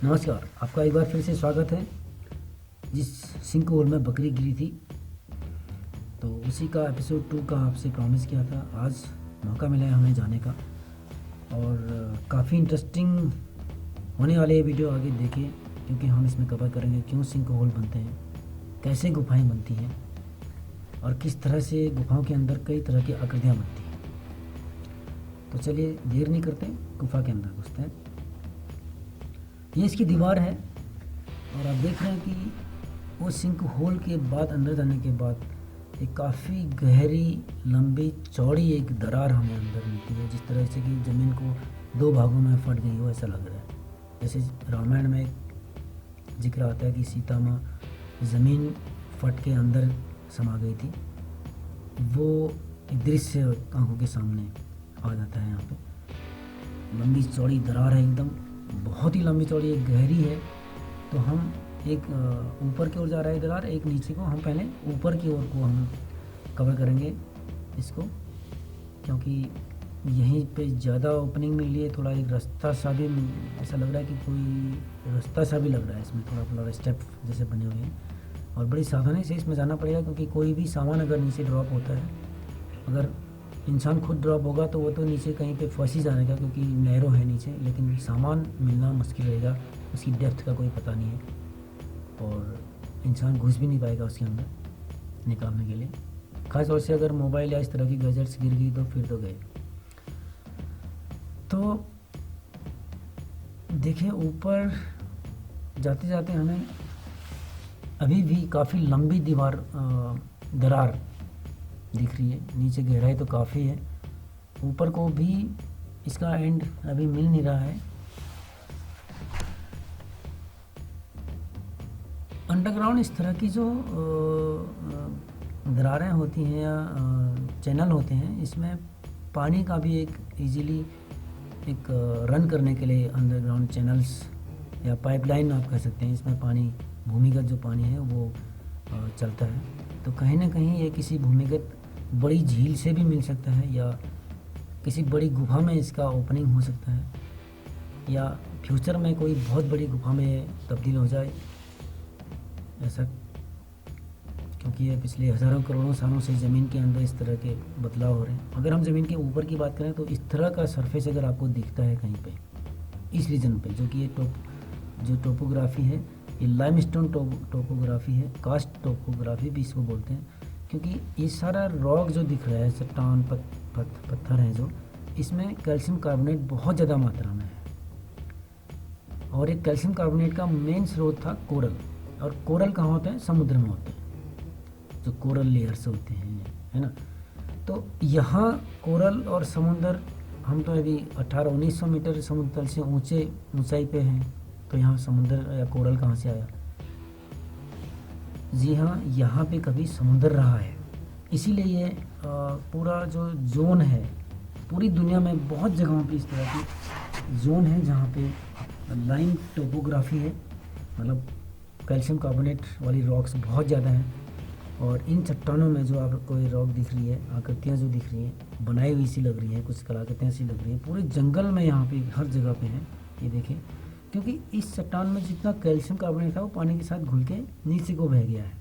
नमस्कार, आपका एक बार फिर से स्वागत है। जिस सिंक होल में बकरी गिरी थी तो उसी का एपिसोड 2 का आपसे प्रॉमिस किया था। आज मौका मिला है हमें जाने का और काफ़ी इंटरेस्टिंग होने वाले ये वीडियो आगे देखिए, क्योंकि हम इसमें कवर करेंगे क्यों सिंक होल बनते हैं, कैसे गुफाएं बनती हैं और किस तरह से गुफाओं के अंदर कई तरह की आकृतियाँ बनती हैं। तो चलिए देर नहीं करते, गुफा के अंदर घुसते हैं। ये इसकी दीवार है और आप देख रहे हैं कि वो सिंक होल के बाद अंदर जाने के बाद एक काफ़ी गहरी लंबी चौड़ी एक दरार हमें अंदर मिलती है, जिस तरह से कि ज़मीन को दो भागों में फट गई हो ऐसा लग रहा है। जैसे रामायण में एक जिक्र आता है कि सीता माँ ज़मीन फट के अंदर समा गई थी, वो एक दृश्य आंखों के सामने आ जाता है। यहाँ पे लंबी चौड़ी दरार है, एकदम बहुत ही लंबी चौड़ी एक गहरी है। तो हम एक ऊपर की ओर जा रहा है दरार, एक नीचे को। हम पहले ऊपर की ओर को हम कवर करेंगे इसको, क्योंकि यहीं पे ज़्यादा ओपनिंग मिल रही है। थोड़ा एक रास्ता सा भी ऐसा लग रहा है कि कोई रास्ता सा भी लग रहा है इसमें, थोड़ा थोड़ा स्टेप जैसे बने हुए हैं और बड़ी सावधानी से इसमें जाना पड़ेगा, क्योंकि कोई भी सामान अगर नीचे ड्रॉप होता है, अगर इंसान खुद ड्रॉप होगा तो वो तो नीचे कहीं पे फंस ही जाएगा, क्योंकि नैरो है नीचे, लेकिन सामान मिलना मुश्किल रहेगा। उसकी डेप्थ का कोई पता नहीं है और इंसान घुस भी नहीं पाएगा उसके अंदर निकालने के लिए। खास तौर से अगर मोबाइल या इस तरह की गैजेट्स गिर गई तो फिर तो गए। तो देखिए ऊपर जाते जाते हमें अभी भी काफ़ी लंबी दरार दिख रही है। नीचे गहराई तो काफ़ी है, ऊपर को भी इसका एंड अभी मिल नहीं रहा है। अंडरग्राउंड इस तरह की जो दरारें होती हैं या चैनल होते हैं, इसमें पानी का भी एक इजीली एक रन करने के लिए अंडरग्राउंड चैनल्स या पाइपलाइन आप कह सकते हैं। इसमें पानी, भूमिगत जो पानी है वो चलता है। तो कहीं ना कहीं ये किसी भूमिगत बड़ी झील से भी मिल सकता है, या किसी बड़ी गुफा में इसका ओपनिंग हो सकता है, या फ्यूचर में कोई बहुत बड़ी गुफा में तब्दील हो जाए ऐसा, क्योंकि ये पिछले हज़ारों करोड़ों सालों से ज़मीन के अंदर इस तरह के बदलाव हो रहे हैं। अगर हम ज़मीन के ऊपर की बात करें तो इस तरह का सरफेस अगर आपको दिखता है कहीं पे इस रीजन पे, जो कि ये जो टोपोग्राफी है, ये लाइमस्टोन टोपोग्राफी है, कास्ट टोपोग्राफी भी इसको बोलते हैं, क्योंकि ये सारा रॉक जो दिख रहा है, चट्टान पत्थर हैं जो, इसमें कैल्शियम कार्बोनेट बहुत ज़्यादा मात्रा में है। और एक कैल्शियम कार्बोनेट का मेन स्रोत था कोरल, और कोरल कहाँ होते हैं? समुद्र में होते हैं, जो कोरल लेयर्स होते हैं, है ना। तो यहाँ कोरल और समुद्र, हम तो अभी 1800-1900 मीटर समुद्र तल से ऊंचाई पे हैं, तो यहाँ समुद्र या कोरल कहाँ से आया? जी हाँ, यहाँ पे कभी समुद्र रहा है। इसीलिए ये पूरा जो जोन है, पूरी दुनिया में बहुत जगहों पे इस तरह की जोन है जहाँ पे लाइन टोपोग्राफी है, मतलब कैल्शियम कार्बोनेट वाली रॉक्स बहुत ज़्यादा हैं। और इन चट्टानों में जो आपको ये रॉक दिख रही है, आकृतियाँ जो दिख रही हैं, बनाई हुई सी लग रही हैं, कुछ कलाकृतियाँ सी लग रही हैं, पूरे जंगल में यहाँ पे हर जगह पे हैं। ये देखें, क्योंकि इस चट्टान में जितना कैल्शियम कार्बोनेट था वो पानी के साथ घुल के नीचे को बह गया है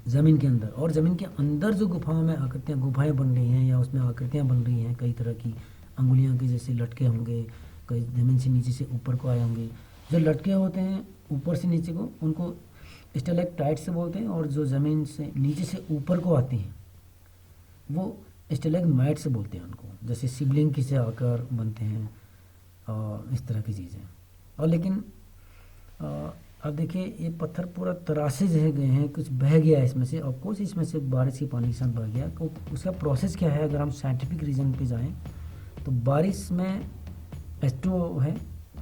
ज़मीन के अंदर। और ज़मीन के अंदर जो गुफाओं में आकृतियाँ, गुफाएँ बन रही हैं या उसमें आकृतियाँ बन रही हैं, कई तरह की अंगुलियाँ के जैसे लटके होंगे, कई ज़मीन से नीचे से ऊपर को आए होंगे। जो लटके होते हैं ऊपर से नीचे को, उनको स्टेलेक्टाइट से बोलते हैं, और जो ज़मीन से नीचे से ऊपर को आती हैं वो स्टेलेग्माइट से बोलते हैं उनको, जैसे शिवलिंग के से आकार बनते हैं और इस तरह की चीज़ें। और लेकिन अब देखिए ये पत्थर पूरा तरासे रह गए हैं, कुछ बह गया है इसमें से, और कुछ इसमें से बारिश के पानी के साथ बह गया। तो उसका प्रोसेस क्या है? अगर हम साइंटिफिक रीजन पे जाएं तो बारिश में H2O है,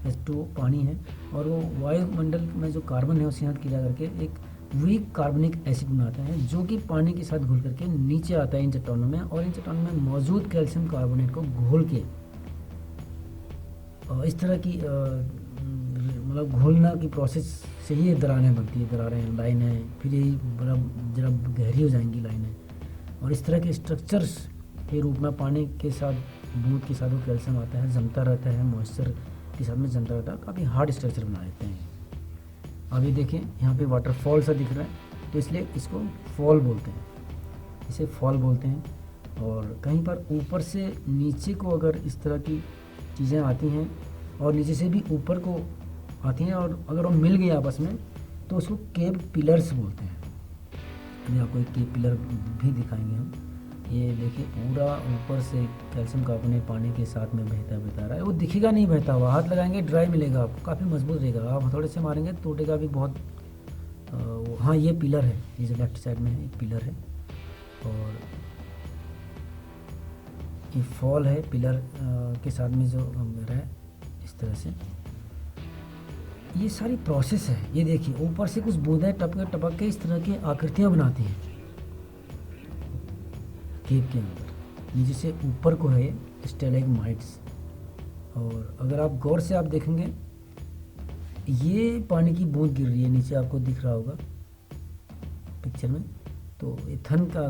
H2O पानी है, और वो वायुमंडल में जो कार्बन है उसे हट क्रिया करके एक वीक कार्बनिक एसिड बनाता है, जो कि पानी के साथ घुल करके नीचे आता है इन चट्टानों में, और इन चट्टानों में मौजूद कैल्शियम कार्बोनेट को घोल के इस तरह की मतलब घोलना की प्रोसेस से ही दरारें बनती है, दरारें, लाइनें, फिर यही जरा गहरी हो जाएंगी लाइनें, और इस तरह के स्ट्रक्चर्स के रूप में पानी के साथ, बूंद के साथ वो कैल्शियम आता है, जमता रहता है, मॉइस्चर के साथ में चलता रहता है, काफ़ी हार्ड स्ट्रक्चर बना देते हैं। अभी देखें यहाँ पे वाटरफॉल सा दिख रहा है, तो इसलिए इसको फॉल बोलते हैं, इसे फॉल बोलते हैं। और कहीं पर ऊपर से नीचे को अगर इस तरह की चीज़ें आती हैं और नीचे से भी ऊपर को आती हैं और अगर वो मिल गई आपस में तो उसको केव पिलर्स बोलते हैं। अभी आपको एक केव पिलर भी दिखाएंगे हम। ये देखिए पूरा ऊपर से कैल्शियम कार्बोनेट पानी के साथ में बहता रहा है। वो दिखेगा नहीं बहता हुआ, हाथ लगाएंगे ड्राई मिलेगा आपको, काफ़ी मजबूत रहेगा। आप हथौड़े से मारेंगे टूटेगा भी बहुत। हाँ ये पिलर है, ये जो लेफ्ट साइड में है एक पिलर है और ये फॉल है पिलर के साथ में जो रहा है इस तरह से। ये सारी प्रोसेस है। ये देखिए ऊपर से कुछ बूंदें टपक के इस तरह की आकृतियाँ बनाती हैं केव के अंदर। नीचे से ऊपर को है स्टेलेग्माइट्स। और अगर आप गौर से आप देखेंगे ये पानी की बूंद गिर रही है नीचे, आपको दिख रहा होगा पिक्चर में। तो ये थन का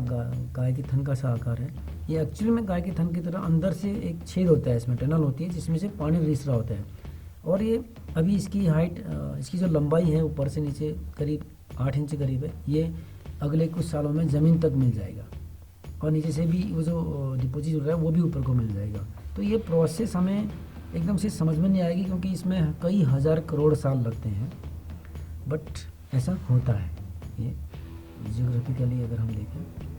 गाय के थन का सा आकार है। ये एक्चुअली में गाय के थन की तरह अंदर से एक छेद होता है, इसमें टनल होती है जिसमें से पानी रिस रहा होता है। और ये अभी इसकी हाइट, इसकी जो लंबाई है ऊपर से नीचे करीब 8 इंच करीब है। ये अगले कुछ सालों में ज़मीन तक मिल जाएगा और नीचे से भी वो जो डिपोजिट हो रहा है वो भी ऊपर को मिल जाएगा। तो ये प्रोसेस हमें एकदम से समझ में नहीं आएगी क्योंकि इसमें कई हज़ार करोड़ साल लगते हैं, बट ऐसा होता है। ये जियोग्राफिकली अगर हम देखें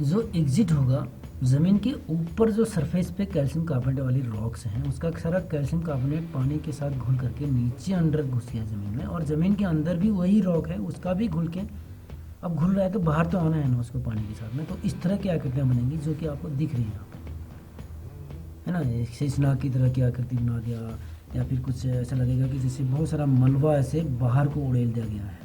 जो एग्जिट होगा ज़मीन के ऊपर, जो सरफेस पे कैल्शियम कार्बोनेट वाली रॉक्स हैं उसका सारा कैल्शियम कार्बोनेट पानी के साथ घुल करके नीचे अंडर घुस गया ज़मीन में। और ज़मीन के अंदर भी वही रॉक है, उसका भी घुल के अब घुल रहा है तो बाहर तो आना है ना उसको पानी के साथ में। तो इस तरह की आकृतियाँ बनेंगी जो कि आपको दिख रही है यहाँ पे, है ना। शेषनाग की तरह की आकृति बना दिया, या फिर कुछ ऐसा लगेगा कि जैसे बहुत सारा मलबा ऐसे बाहर को उड़ेल दिया गया है।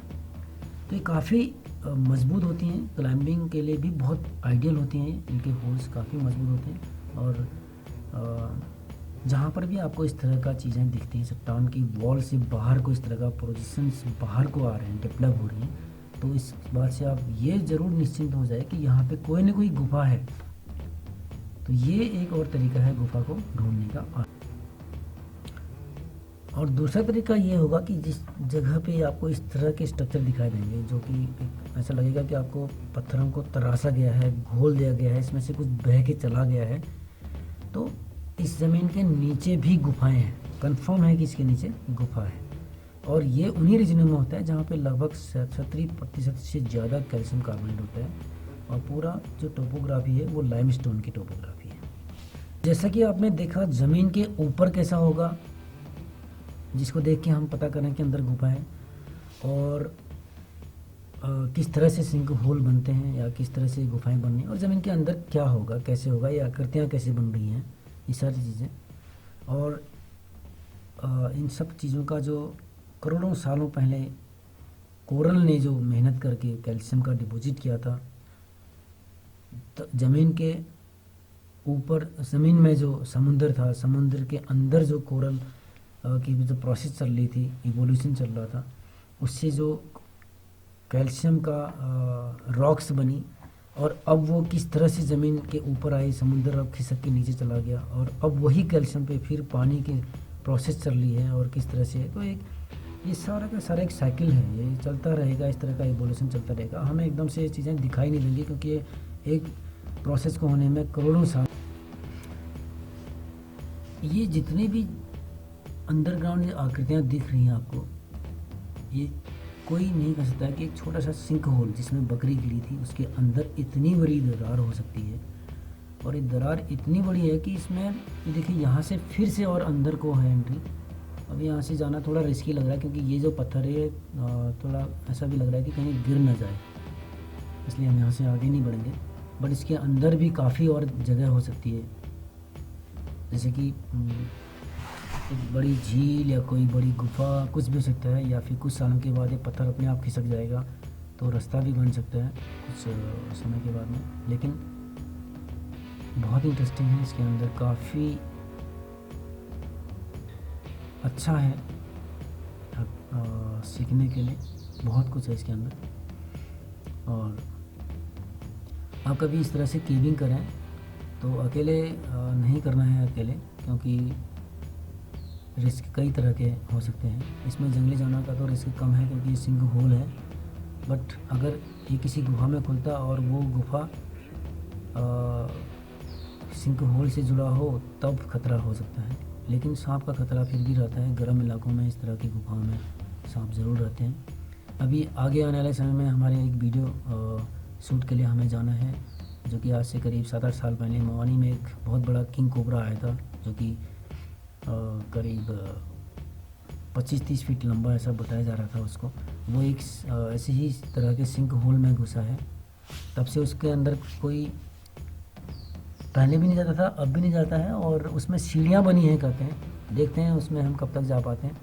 तो ये काफ़ी मजबूत होती हैं, क्लाइंबिंग के लिए भी बहुत आइडियल होती हैं। इनके होल्स काफ़ी मजबूत होते हैं। और जहाँ पर भी आपको इस तरह का चीज़ें दिखती हैं, चट्टान की वॉल से बाहर को इस तरह का प्रोजेक्शंस बाहर को आ रहे हैं, डेवलप हो रही हैं, तो इस बात से आप ये ज़रूर निश्चिंत हो जाए कि यहाँ पे कोई ना कोई गुफा है। तो ये एक और तरीका है गुफा को ढूंढने का। और दूसरा तरीका ये होगा कि जिस जगह पे आपको इस तरह के स्ट्रक्चर दिखाई देंगे जो कि ऐसा लगेगा कि आपको पत्थरों को तराशा गया है, घोल दिया गया है, इसमें से कुछ बह के चला गया है, तो इस ज़मीन के नीचे भी गुफाएं हैं। कंफर्म है कि इसके नीचे गुफा है। और ये उन्हीं रीजनों में होता है जहाँ पे लगभग 70% से ज़्यादा कैल्शियम कार्बोनेट होता है। और पूरा जो टोपोग्राफी है वो लाइमस्टोन की टोपोग्राफी है। जैसा कि आपने देखा ज़मीन के ऊपर कैसा होगा, जिसको देख के हम पता करें कि अंदर गुफा है, और किस तरह से सिंक होल बनते हैं या किस तरह से गुफाएं बननी हैं, और ज़मीन के अंदर क्या होगा, कैसे होगा, ये आकृतियाँ कैसे बन रही हैं, ये सारी चीज़ें। और इन सब चीज़ों का जो करोड़ों सालों पहले कोरल ने जो मेहनत करके कैल्शियम का डिपॉजिट किया था, तो ज़मीन के ऊपर, ज़मीन में जो समुंदर था, समुद्र के अंदर जो कोरल की जो प्रोसेस चल रही थी, इवोल्यूशन चल रहा था, उससे जो कैल्शियम का रॉक्स बनी, और अब वो किस तरह से ज़मीन के ऊपर आई, समुंदर अब खिसक के नीचे चला गया, और अब वही कैल्शियम पे फिर पानी की प्रोसेस चल रही है, और किस तरह से। तो एक ये सारा का सारा एक साइकिल है, ये चलता रहेगा, इस तरह का इवोल्यूशन चलता रहेगा। हमें एकदम से ये चीज़ें दिखाई नहीं देंगी क्योंकि ये एक प्रोसेस को होने में करोड़ों साल। ये जितने भी अंडरग्राउंड आकृतियाँ दिख रही हैं आपको, ये कोई नहीं कह सकता कि एक छोटा सा सिंक होल जिसमें बकरी गिरी थी उसके अंदर इतनी बड़ी दरार हो सकती है। और ये दरार इतनी बड़ी है कि इसमें ये देखिए यहाँ से फिर से और अंदर को है एंट्री। अब यहाँ से जाना थोड़ा रिस्की लग रहा है क्योंकि ये जो पत्थर है थोड़ा ऐसा भी लग रहा है कि कहीं गिर ना जाए, इसलिए हम यहाँ से आगे नहीं बढ़ेंगे। बट इसके अंदर भी काफ़ी और जगह हो सकती है, जैसे कि एक बड़ी झील या कोई बड़ी गुफा, कुछ भी हो सकता है। या फिर कुछ सालों के बाद ये पत्थर अपने आप खिसक जाएगा तो रास्ता भी बन सकता है कुछ समय के बाद में। लेकिन बहुत इंटरेस्टिंग है, इसके अंदर काफ़ी अच्छा है, सीखने के लिए बहुत कुछ है इसके अंदर। और आप कभी इस तरह से केविंग करें तो अकेले नहीं करना है अकेले, क्योंकि रिस्क कई तरह के हो सकते हैं। इसमें जंगली जानवर का तो रिस्क कम है क्योंकि ये सिंक होल है, बट अगर ये किसी गुफा में खुलता और वो गुफा सिंक होल से जुड़ा हो तब खतरा हो सकता है। लेकिन सांप का खतरा फिर भी रहता है। गर्म इलाकों में इस तरह की गुफाओं में सांप ज़रूर रहते हैं। अभी आगे आने वाले समय में हमारे एक वीडियो शूट के लिए हमें जाना है, जो कि आज से करीब 7-8 साल पहले मवानी में एक बहुत बड़ा किंग कोबरा आया था, जो कि करीब 25-30 फीट लंबा ऐसा बताया जा रहा था उसको। वो एक ऐसे ही तरह के सिंक होल में घुसा है। तब से उसके अंदर कोई पहले भी नहीं जाता था, अब भी नहीं जाता है, और उसमें सीढ़ियाँ बनी हैं कहते हैं। देखते हैं उसमें हम कब तक जा पाते हैं।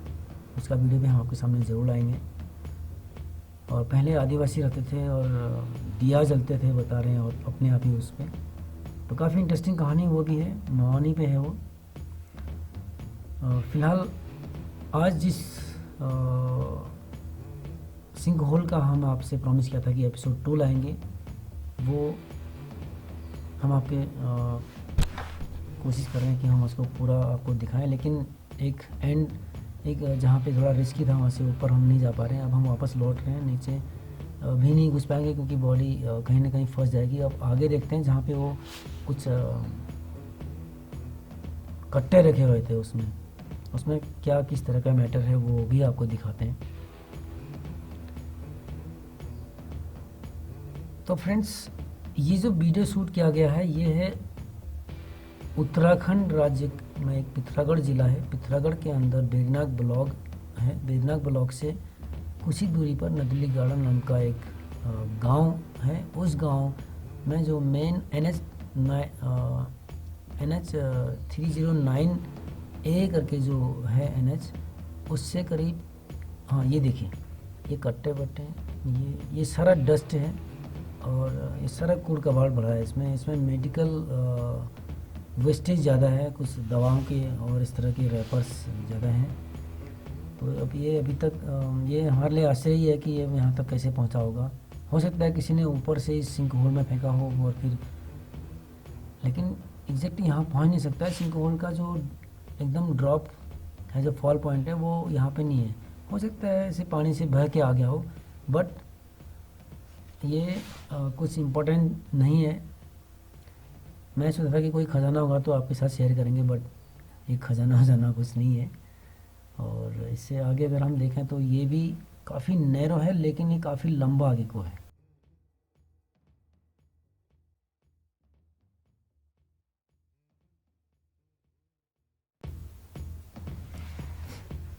उसका वीडियो भी हम आपके सामने ज़रूर लाएंगे। और पहले आदिवासी रहते थे और दिया जलते थे बता रहे हैं, और अपने आप ही उस पर। तो काफ़ी इंटरेस्टिंग कहानी वो भी है, मवानी पे है वो। फ़िलहाल आज जिस सिंक होल का हम आपसे प्रॉमिस किया था कि एपिसोड 2 लाएंगे, वो हम आपके कोशिश कर रहे हैं कि हम उसको पूरा आपको दिखाएं। लेकिन एक जहाँ पे थोड़ा रिस्की था वहाँ से ऊपर हम नहीं जा पा रहे हैं। अब हम वापस लौट रहे हैं, नीचे भी नहीं घुस पाएंगे क्योंकि बॉडी कहीं ना कहीं फंस जाएगी। अब आगे देखते हैं जहाँ पे वो कुछ कट्टे रखे हुए थे, उसमें क्या किस तरह का मैटर है वो भी आपको दिखाते हैं। तो फ्रेंड्स, ये जो वीडियो शूट किया गया है ये है उत्तराखंड राज्य में एक पिथौरागढ़ ज़िला है। पिथौरागढ़ के अंदर बेगनाग ब्लॉक है। बेगनाग ब्लॉक से कुछ ही दूरी पर नदली गार्डन नाम का एक गांव है। उस गांव में जो मेन NH 309A करके जो है NH, उससे करीब, हाँ ये देखिए, ये कट्टे बट्टे हैं, ये सारा डस्ट है और ये सारा कूड़ कबाड़ भरा है। इसमें मेडिकल वेस्टेज ज़्यादा है, कुछ दवाओं के और इस तरह के रैपर्स ज़्यादा हैं। तो अब ये अभी तक ये हमारे लिए आश्चर्य ही है कि ये यहाँ तक कैसे पहुँचा होगा। हो सकता है किसी ने ऊपर से इस सिंक होल में फेंका हो और फिर, लेकिन एग्जैक्टली यहाँ पहुँच नहीं सकता है। सिंक होल का जो एकदम ड्रॉप है, जो फॉल पॉइंट है, वो यहाँ पे नहीं है। हो सकता है इसे पानी से बह के आ गया हो, बट ये कुछ इम्पोर्टेंट नहीं है। मैं सोचा था कि कोई ख़जाना होगा तो आपके साथ शेयर करेंगे, बट ये ख़जाना कुछ नहीं है। और इससे आगे अगर हम देखें तो ये भी काफ़ी नैरो है, लेकिन ये काफ़ी लंबा आगे को है।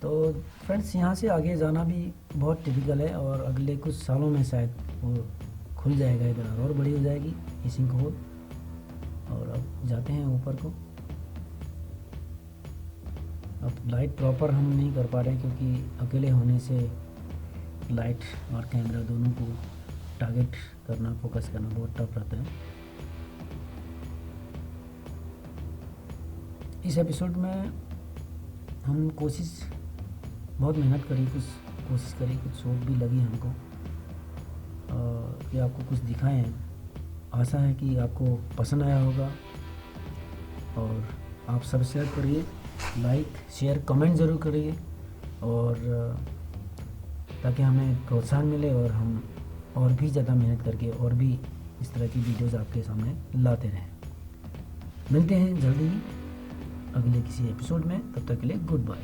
तो फ्रेंड्स, यहाँ से आगे जाना भी बहुत टिपिकल है और अगले कुछ सालों में शायद वो खुल जाएगा, इधर और बड़ी हो जाएगी ये सिंक होल। और अब जाते हैं ऊपर को। अब लाइट प्रॉपर हम नहीं कर पा रहे हैं क्योंकि अकेले होने से लाइट और कैमरा दोनों को टारगेट करना, फोकस करना बहुत टफ रहता है। इस एपिसोड में हम बहुत मेहनत करी, कुछ शौक भी लगी हमको कि आपको कुछ दिखाएं। आशा है कि आपको पसंद आया होगा और आप सब्सक्राइब करिए, लाइक शेयर कमेंट ज़रूर करिए, और ताकि हमें प्रोत्साहन मिले और हम और भी ज़्यादा मेहनत करके और भी इस तरह की वीडियोस आपके सामने लाते रहें। मिलते हैं जल्दी ही अगले किसी एपिसोड में, तब तक के लिए गुड बाय।